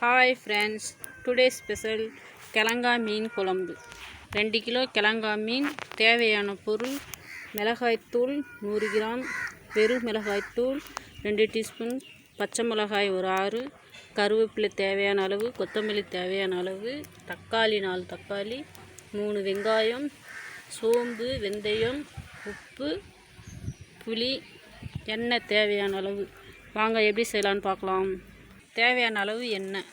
Hi friends, today special கிழங்கா மீன் குழம்பு. 2 kilo கிழங்கா மீன். தேவையான பொருள்: மிளகாய்த்தூள் 100 கிராம், வெறும் மிளகாய்த்தூள் 2 டீஸ்பூன், பச்சை மிளகாய் ஒரு 6, கருவேப்பிலை தேவையான அளவு, கொத்தமல்லி தேவையான அளவு, தக்காளி 4 தக்காளி, 3 வெங்காயம், சோம்பு, வெந்தயம், உப்பு, புளி, எண்ணெய் தேவையான அளவு. வாங்க எப்படி செய்யலான்னு பார்க்கலாம். தேவையான அளவு எண்ணெய்.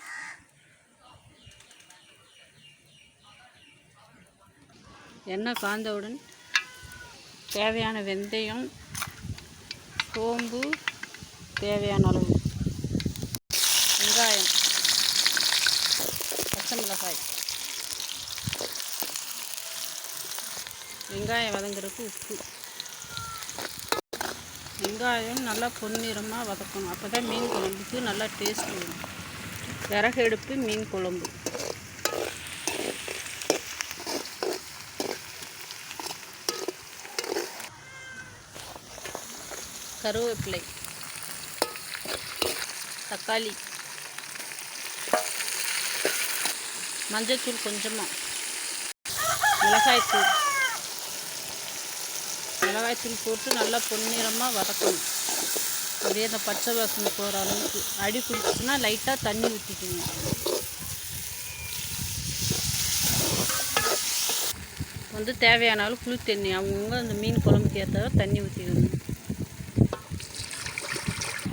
எண்ணெய் காய்ந்தவுடன் தேவையான வெந்தயம், சோம்பு தேவையான அளவு, வெங்காயம், பச்சை மிளகாய், வெங்காயம் வதங்குறதுக்கு உப்பு. வெங்காயம் நல்லா பொன்னிறமாக வதக்கணும். அப்போ தான் மீன் குழம்புக்கு நல்லா டேஸ்ட் வரும். விறகு அடுப்பு மீன் குழம்பு. கருவேப்பிலை, தக்காளி, மஞ்சள்தூள் கொஞ்சமாக, மிளகாய்த்தூள் போட்டு நல்லா பொன்னிறமாக வதக்கணும். அப்படியே அந்த பச்சை வாசனை போகிற அளவுக்கு. அடி பிடிச்சிச்சுன்னா லைட்டாக தண்ணி ஊற்றிக்கணும். தேவையான அளவு புளி தண்ணி அவங்கவுங்க அந்த மீன் குழம்புக்கு ஏற்ற தண்ணி ஊற்றிக்கணும்.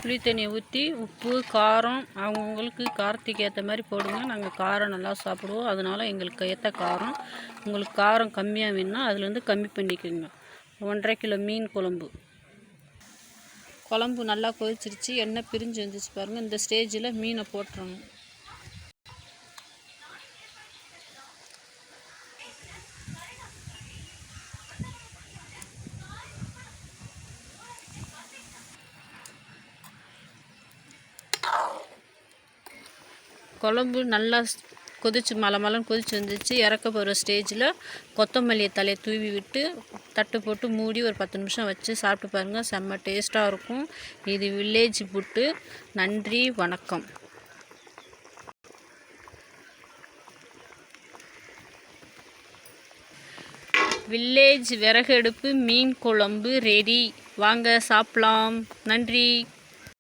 புளி தண்ணியை ஊற்றி உப்பு காரம் அவங்கவுங்களுக்கு காரத்துக்கு ஏற்ற மாதிரி போடுங்க. நாங்கள் காரம் நல்லா சாப்பிடுவோம், அதனால் எங்களுக்கு ஏற்ற காரம். உங்களுக்கு காரம் கம்மியாக வேணும்னா அதுலேருந்து கம்மி பண்ணிக்கோங்க. 1.5 கிலோ மீன் குழம்பு. குழம்பு நல்லா கொதிச்சிருச்சு, எண்ணெய் பிரிஞ்சு வந்துச்சு பாருங்கள். இந்த ஸ்டேஜில் மீனை போட்டுறணும். குழம்பு நல்லா கொதிச்சு மலமலன்னு கொதிச்சு வந்துச்சு. இறக்க போகிற ஸ்டேஜில் கொத்தமல்லி தலையை தூவி விட்டு தட்டு போட்டு மூடி ஒரு 10 நிமிஷம் வச்சு சாப்பிட்டு பாருங்கள். செம்ம டேஸ்ட்டாக இருக்கும். இது வில்லேஜ் ஃபுட்டு. நன்றி, வணக்கம். வில்லேஜ் விறகு அடுப்பு மீன் குழம்பு ரெடி. வாங்க சாப்பிடலாம். நன்றி.